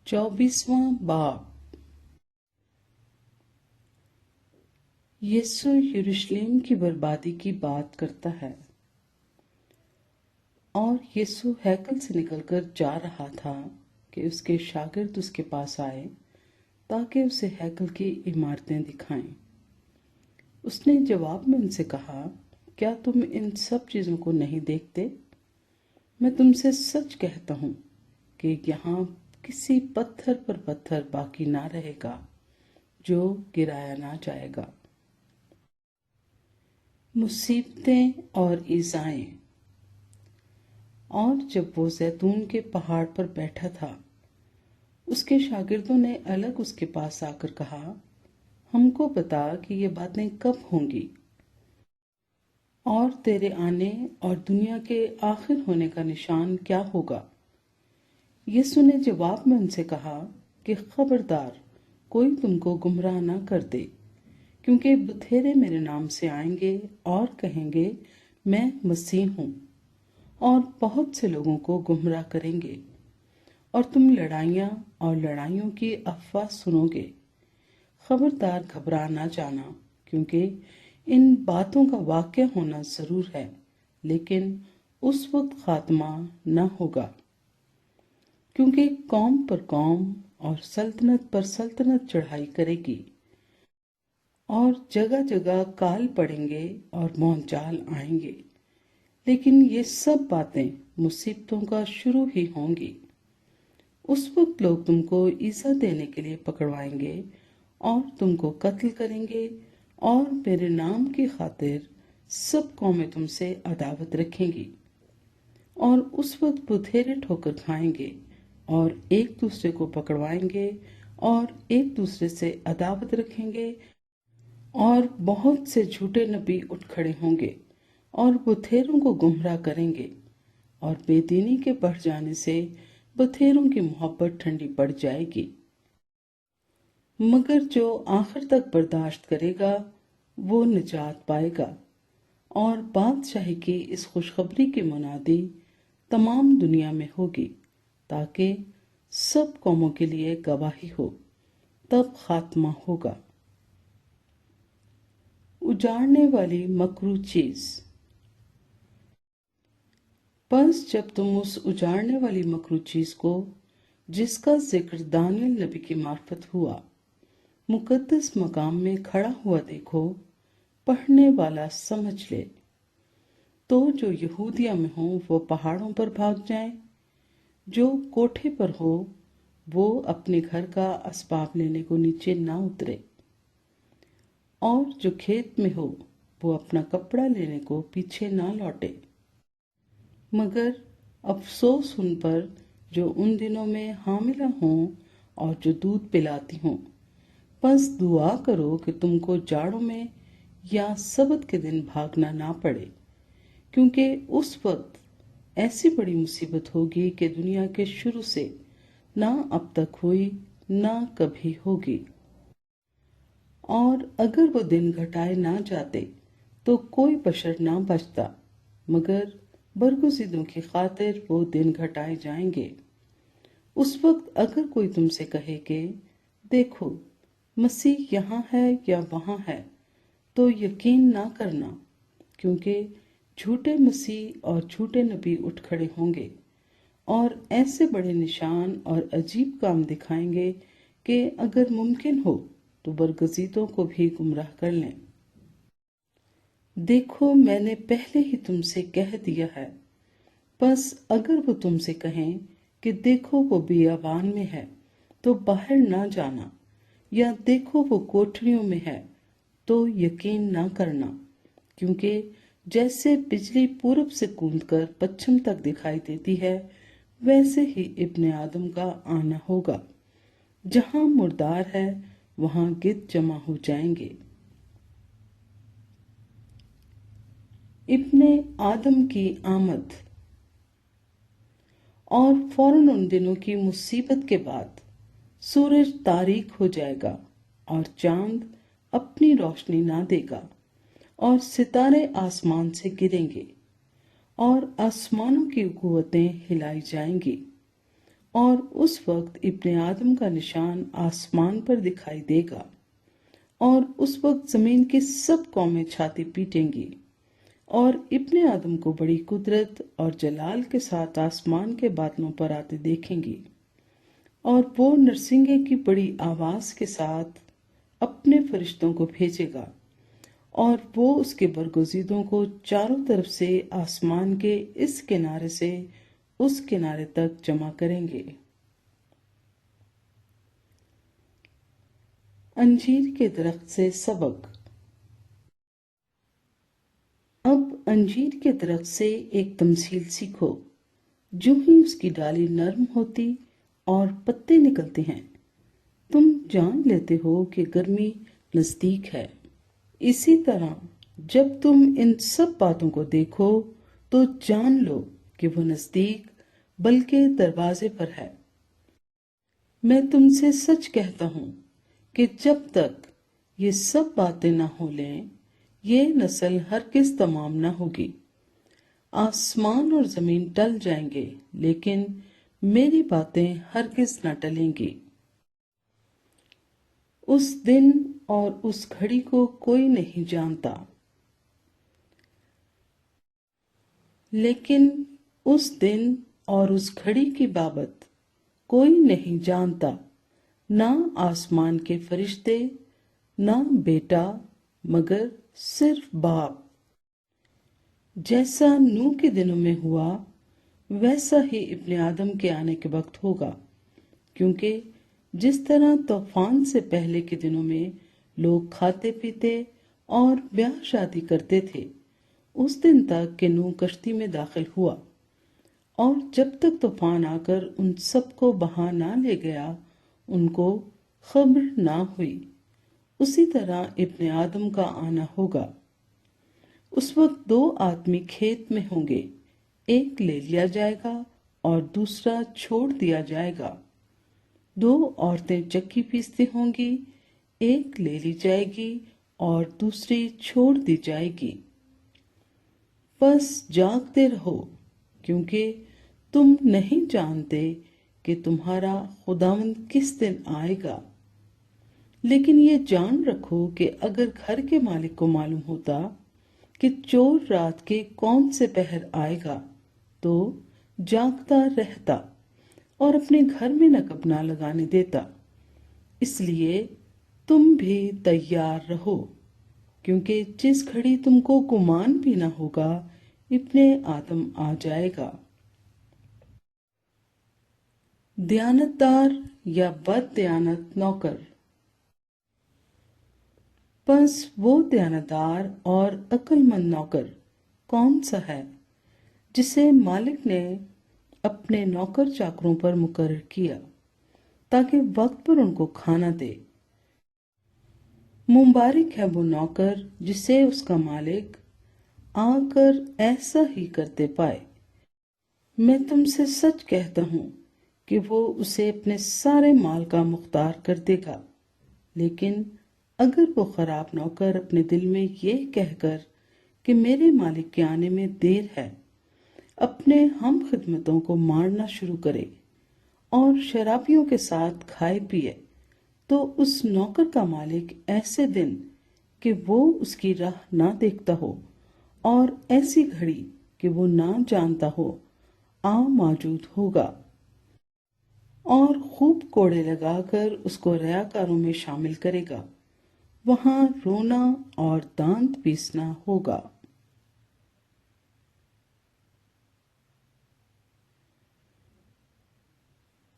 24वां बाब। यीशु यरूशलेम की बर्बादी की बात करता है। और यीशु हैकल से निकलकर जा रहा था कि उसके शागिर्द उसके पास आए ताकि उसे हैकल की इमारतें दिखाएं। उसने जवाब में उनसे कहा, क्या तुम इन सब चीजों को नहीं देखते? मैं तुमसे सच कहता हूं कि यहाँ किसी पत्थर पर पत्थर बाकी ना रहेगा जो गिराया ना जाएगा। मुसीबतें और ईज़ाएं। और जब वो जैतून के पहाड़ पर बैठा था, उसके शागिर्दों ने अलग उसके पास आकर कहा, हमको बता कि ये बातें कब होंगी और तेरे आने और दुनिया के आखिर होने का निशान क्या होगा। यीशु ने जवाब में उनसे कहा कि खबरदार कोई तुमको गुमराह ना कर दे, क्योंकि बथेरे मेरे नाम से आएंगे और कहेंगे मैं मसीह हूँ, और बहुत से लोगों को गुमराह करेंगे। और तुम लड़ाइयाँ और लड़ाइयों की अफवाह सुनोगे। खबरदार घबरा ना जाना, क्योंकि इन बातों का वाक़या होना जरूर है, लेकिन उस वक्त खात्मा न होगा। क्योंकि कौम पर कौम और सल्तनत पर सल्तनत चढ़ाई करेगी, और जगह जगह काल पड़ेंगे और भौचाल आएंगे। लेकिन ये सब बातें मुसीबतों का शुरू ही होंगी। उस वक्त लोग तुमको ईसा देने के लिए पकड़वाएंगे और तुमको कत्ल करेंगे, और मेरे नाम की खातिर सब कौमें तुमसे अदावत रखेंगी। और उस वक्त बथेरे ठोकर खाएंगे और एक दूसरे को पकड़वाएंगे और एक दूसरे से अदावत रखेंगे, और बहुत से झूठे नबी उठ खड़े होंगे और बथेरों को गुमराह करेंगे, और बेदीनी के बढ़ जाने से बथेरों की मोहब्बत ठंडी पड़ जाएगी। मगर जो आखिर तक बर्दाश्त करेगा वो निजात पाएगा। और बादशाही की इस खुशखबरी की मुनादी तमाम दुनिया में होगी, ताकि सब कौमों के लिए गवाही हो। तब खात्मा होगा। उजाड़ने वाली मकरू चीज। बस जब तुम उस उजाड़ने वाली मकरू चीज को, जिसका जिक्र दानियल नबी की मार्फत हुआ, मुकद्दस मकाम में खड़ा हुआ देखो, पढ़ने वाला समझ ले। तो जो यहूदिया में हो वो पहाड़ों पर भाग जाएं, जो कोठे पर हो वो अपने घर का असबाब लेने को नीचे ना उतरे, और जो खेत में हो वो अपना कपड़ा लेने को पीछे ना लौटे। मगर अफसोस उन पर जो उन दिनों में हामिला हों और जो दूध पिलाती हों। बस दुआ करो कि तुमको जाड़ों में या सबत के दिन भागना ना पड़े, क्योंकि उस वक्त ऐसी बड़ी मुसीबत होगी कि दुनिया के शुरू से ना अब तक हुई ना कभी होगी। और अगर वो दिन घटाए ना जाते तो कोई बशर ना बचता, मगर बरगुज़ीदों की खातिर वो दिन घटाए जाएंगे। उस वक्त अगर कोई तुमसे कहे कि देखो मसीह यहाँ है या वहाँ है, तो यकीन ना करना, क्योंकि झूठे मसीह और झूठे नबी उठ खड़े होंगे और ऐसे बड़े निशान और अजीब काम दिखाएंगे कि अगर मुमकिन हो तो बरगज़ीदों को भी गुमराह कर लें। देखो मैंने पहले ही तुमसे कह दिया है। बस अगर वो तुमसे कहें कि देखो वो बियाबान में है, तो बाहर ना जाना, या देखो वो कोठरियों में है, तो यकीन ना करना। क्योंकि जैसे बिजली पूरब से कूदकर पश्चिम तक दिखाई देती है, वैसे ही इब्ने आदम का आना होगा। जहां मुर्दार है वहां गिद्ध जमा हो जाएंगे। इब्ने आदम की आमद। और फौरन उन दिनों की मुसीबत के बाद सूरज तारीक हो जाएगा और चांद अपनी रोशनी ना देगा, और सितारे आसमान से गिरेंगे, और आसमानों की कुव्वतें हिलाई जाएंगी, اور اس وقت ابن آدم کا نشان آسمان پر دکھائی دے گا، اور اس وقت زمین کی سب قومیں چھاتی پیٹیں گی اور ابن آدم کو بڑی قدرت اور جلال کے ساتھ آسمان کے بادلوں پر آتے دیکھیں گی، اور وہ نرسنگے کی بڑی آواز کے ساتھ اپنے فرشتوں کو بھیجے گا، اور وہ اس کے برگزیدوں کو چاروں طرف سے آسمان کے اس کنارے سے اس کنارے تک جمع کریں گے۔ انجیر کے درخت سے سبق۔ اب انجیر کے درخت سے ایک تمثیل سیکھو۔ جو ہی اس کی ڈالی نرم ہوتی اور پتے نکلتے ہیں، تم جان لیتے ہو کہ گرمی نزدیک ہے۔ اسی طرح جب تم ان سب باتوں کو دیکھو تو جان لو کہ وہ نزدیک بلکہ دروازے پر ہے۔ میں تم سے سچ کہتا ہوں کہ جب تک یہ سب باتیں نہ ہو لیں، یہ نسل ہرگز تمام نہ ہوگی۔ آسمان اور زمین ٹل جائیں گے، لیکن میری باتیں ہرگز نہ ٹلیں گی۔ اس دن اور اس گھڑی کو کوئی نہیں جانتا، لیکن اس دن اور اس گھڑی کی بابت کوئی نہیں جانتا، نہ آسمان کے فرشتے، نہ بیٹا، مگر صرف باپ۔ جیسا نوح کے دنوں میں ہوا، ویسا ہی ابن آدم کے آنے کے وقت ہوگا، کیونکہ جس طرح طوفان سے پہلے کے دنوں میں لوگ کھاتے پیتے اور بیاہ شادی کرتے تھے، اس دن تک کہ نوح کشتی میں داخل ہوا، اور جب تک طوفان آ کر ان سب کو بہا نہ لے گیا، ان کو خبر نہ ہوئی، اسی طرح ابن آدم کا آنا ہوگا۔ اس وقت دو آدمی کھیت میں ہوں گے، ایک لے لیا جائے گا اور دوسرا چھوڑ دیا جائے گا۔ دو عورتیں چکی پیستی ہوں گی، ایک لے لی جائے گی اور دوسری چھوڑ دی جائے گی۔ بس جاگتے رہو، کیونکہ تم نہیں جانتے کہ تمہارا خداوند کس دن آئے گا۔ لیکن یہ جان رکھو کہ اگر گھر کے مالک کو معلوم ہوتا کہ چور رات کے کون سے پہر آئے گا، تو جاگتا رہتا اور اپنے گھر میں نقب نہ لگانے دیتا۔ اس لیے تم بھی تیار رہو، کیونکہ جس گھڑی تم کو گمان بھی نہ ہوگا، ابن آدم آ جائے گا۔ دیانتدار یا بد دیانت نوکر۔ بس وہ دیانتدار اور عقل مند نوکر کون سا ہے جسے مالک نے اپنے نوکر چاکروں پر مقرر کیا تاکہ وقت پر ان کو کھانا دے۔ مبارک ہے وہ نوکر جسے اس کا مالک آ کر ایسا ہی کرتے پائے۔ میں تم سے سچ کہتا ہوں کہ وہ اسے اپنے سارے مال کا مختار کر دے گا۔ لیکن اگر وہ خراب نوکر اپنے دل میں یہ کہہ کر کہ میرے مالک کے آنے میں دیر ہے، اپنے ہم خدمتوں کو مارنا شروع کرے اور شرابیوں کے ساتھ کھائے پیے، تو اس نوکر کا مالک ایسے دن کہ وہ اس کی راہ نہ دیکھتا ہو اور ایسی گھڑی کہ وہ نہ جانتا ہو آ موجود ہوگا، اور خوب کوڑے لگا کر اس کو ریاکاروں میں شامل کرے گا۔ وہاں رونا اور دانت پیسنا ہوگا۔